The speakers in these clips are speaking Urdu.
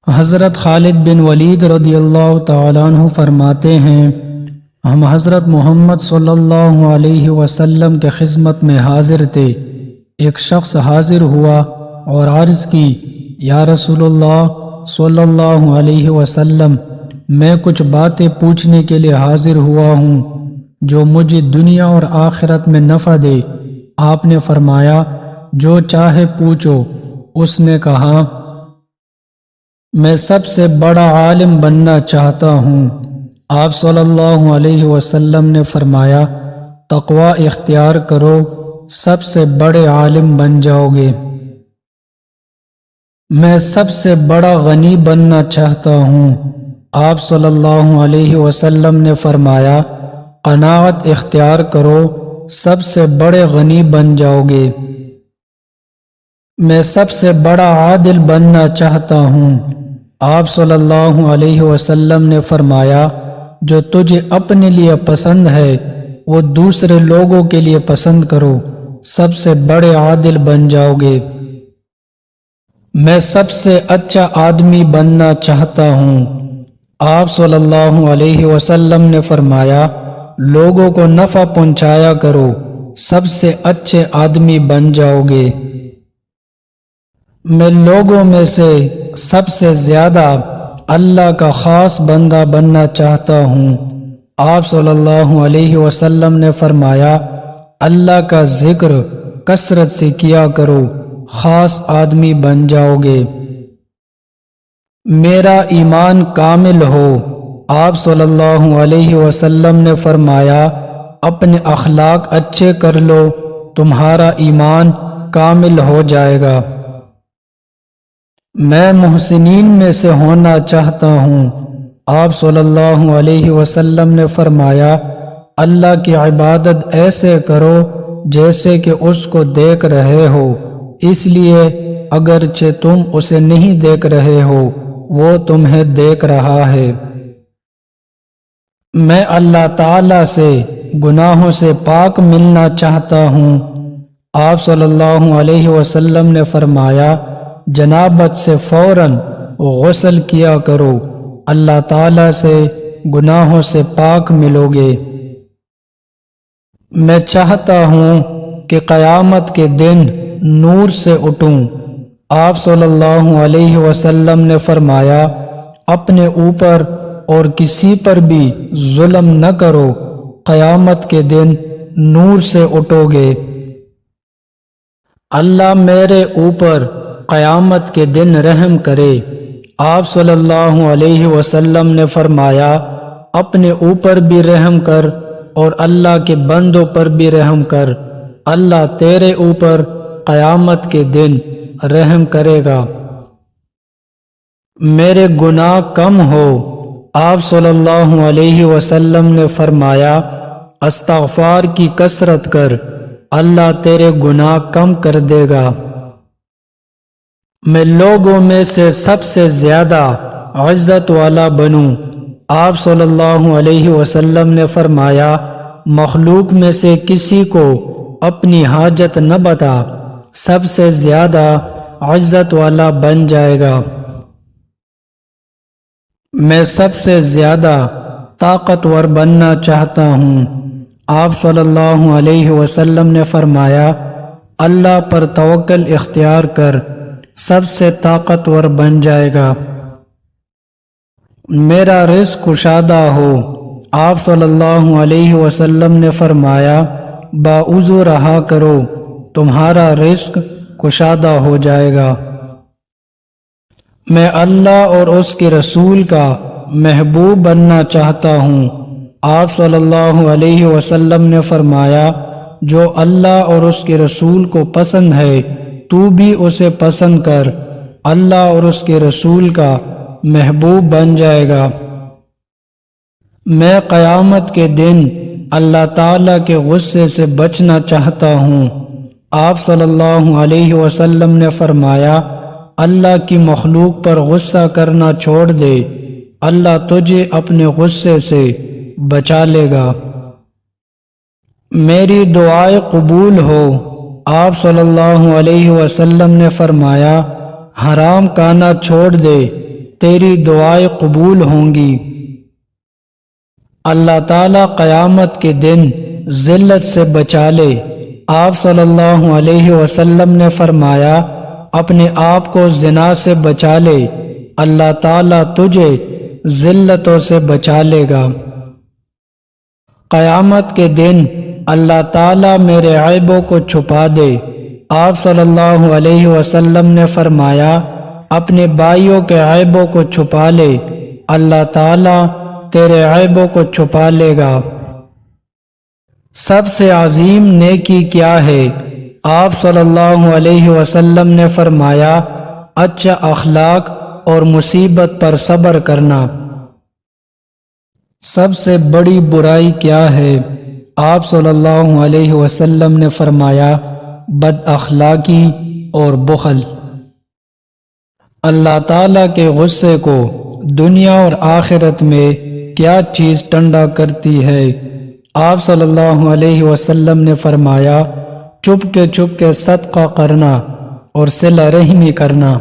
حضرت خالد بن ولید رضی اللہ تعالیٰ عنہ فرماتے ہیں، ہم حضرت محمد صلی اللہ علیہ وسلم کے خدمت میں حاضر تھے۔ ایک شخص حاضر ہوا اور عرض کی، یا رسول اللہ صلی اللہ علیہ وسلم، میں کچھ باتیں پوچھنے کے لیے حاضر ہوا ہوں جو مجھے دنیا اور آخرت میں نفع دے۔ آپ نے فرمایا، جو چاہے پوچھو۔ اس نے کہا، میں سب سے بڑا عالم بننا چاہتا ہوں۔ آپ صلی اللہ علیہ وسلم نے فرمایا، تقوی اختیار کرو، سب سے بڑے عالم بن جاؤ گے۔ میں سب سے بڑا غنی بننا چاہتا ہوں۔ آپ صلی اللہ علیہ وسلم نے فرمایا، قناعت اختیار کرو، سب سے بڑے غنی بن جاؤ گے۔ میں سب سے بڑا عادل بننا چاہتا ہوں۔ آپ صلی اللہ علیہ وسلم نے فرمایا، جو تجھے اپنے لیے پسند ہے وہ دوسرے لوگوں کے لیے پسند کرو، سب سے بڑے عادل بن جاؤ گے۔ میں سب سے اچھا آدمی بننا چاہتا ہوں۔ آپ صلی اللہ علیہ وسلم نے فرمایا، لوگوں کو نفع پہنچایا کرو، سب سے اچھے آدمی بن جاؤ گے۔ میں لوگوں میں سے سب سے زیادہ اللہ کا خاص بندہ بننا چاہتا ہوں۔ آپ صلی اللہ علیہ وسلم نے فرمایا، اللہ کا ذکر کثرت سے کیا کرو، خاص آدمی بن جاؤ گے۔ میرا ایمان کامل ہو۔ آپ صلی اللہ علیہ وسلم نے فرمایا، اپنے اخلاق اچھے کر لو، تمہارا ایمان کامل ہو جائے گا۔ میں محسنین میں سے ہونا چاہتا ہوں۔ آپ صلی اللہ علیہ وسلم نے فرمایا، اللہ کی عبادت ایسے کرو جیسے کہ اس کو دیکھ رہے ہو، اس لیے اگرچہ تم اسے نہیں دیکھ رہے ہو وہ تمہیں دیکھ رہا ہے۔ میں اللہ تعالی سے گناہوں سے پاک ملنا چاہتا ہوں۔ آپ صلی اللہ علیہ وسلم نے فرمایا، جنابت سے فوراً غسل کیا کرو، اللہ تعالی سے گناہوں سے پاک ملو گے۔ میں چاہتا ہوں کہ قیامت کے دن نور سے اٹھوں۔ آپ صلی اللہ علیہ وسلم نے فرمایا، اپنے اوپر اور کسی پر بھی ظلم نہ کرو، قیامت کے دن نور سے اٹھو گے۔ اللہ میرے اوپر قیامت کے دن رحم کرے۔ آپ صلی اللہ علیہ وسلم نے فرمایا، اپنے اوپر بھی رحم کر اور اللہ کے بندوں پر بھی رحم کر، اللہ تیرے اوپر قیامت کے دن رحم کرے گا۔ میرے گناہ کم ہو۔ آپ صلی اللہ علیہ وسلم نے فرمایا، استغفار کی کثرت کر، اللہ تیرے گناہ کم کر دے گا۔ میں لوگوں میں سے سب سے زیادہ عزت والا بنوں۔ آپ صلی اللہ علیہ وسلم نے فرمایا، مخلوق میں سے کسی کو اپنی حاجت نہ بتا، سب سے زیادہ عزت والا بن جائے گا۔ میں سب سے زیادہ طاقتور بننا چاہتا ہوں۔ آپ صلی اللہ علیہ وسلم نے فرمایا، اللہ پر توکل اختیار کر، سب سے طاقتور بن جائے گا۔ میرا رزق کشادہ ہو۔ آپ صلی اللہ علیہ وسلم نے فرمایا، باوضو رہا کرو، تمہارا رزق کشادہ ہو جائے گا۔ میں اللہ اور اس کے رسول کا محبوب بننا چاہتا ہوں۔ آپ صلی اللہ علیہ وسلم نے فرمایا، جو اللہ اور اس کے رسول کو پسند ہے تو بھی اسے پسند کر، اللہ اور اس کے رسول کا محبوب بن جائے گا۔ میں قیامت کے دن اللہ تعالی کے غصے سے بچنا چاہتا ہوں۔ آپ صلی اللہ علیہ وسلم نے فرمایا، اللہ کی مخلوق پر غصہ کرنا چھوڑ دے، اللہ تجھے اپنے غصے سے بچا لے گا۔ میری دعائیں قبول ہو۔ آپ صلی اللہ علیہ وسلم نے فرمایا، حرام کھانا چھوڑ دے، تیری دعائیں قبول ہوں گی۔ اللہ تعالیٰ قیامت کے دن ذلت سے بچا لے۔ آپ صلی اللہ علیہ وسلم نے فرمایا، اپنے آپ کو زنا سے بچا لے، اللہ تعالیٰ تجھے ذلتوں سے بچا لے گا۔ قیامت کے دن اللہ تعالیٰ میرے عیبوں کو چھپا دے۔ آپ صلی اللہ علیہ وسلم نے فرمایا، اپنے بھائیوں کے عیبوں کو چھپا لے، اللہ تعالیٰ تیرے عیبوں کو چھپا لے گا۔ سب سے عظیم نیکی کیا ہے؟ آپ صلی اللہ علیہ وسلم نے فرمایا، اچھا اخلاق اور مصیبت پر صبر کرنا۔ سب سے بڑی برائی کیا ہے؟ آپ صلی اللہ علیہ وسلم نے فرمایا، بد اخلاقی اور بخل۔ اللہ تعالیٰ کے غصے کو دنیا اور آخرت میں کیا چیز ٹھنڈا کرتی ہے؟ آپ صلی اللہ علیہ وسلم نے فرمایا، چپ کے صدقہ کرنا اور صلہ رحمی کرنا۔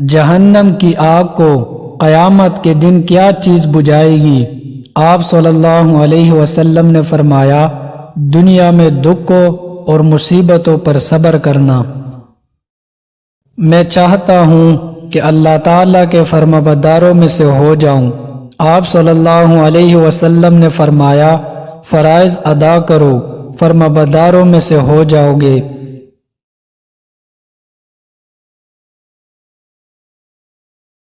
جہنم کی آگ کو قیامت کے دن کیا چیز بجھائے گی؟ آپ صلی اللہ علیہ وسلم نے فرمایا، دنیا میں دکھوں اور مصیبتوں پر صبر کرنا۔ میں چاہتا ہوں کہ اللہ تعالیٰ کے فرمانبرداروں میں سے ہو جاؤں۔ آپ صلی اللہ علیہ وسلم نے فرمایا، فرائض ادا کرو، فرمانبرداروں میں سے ہو جاؤ گے۔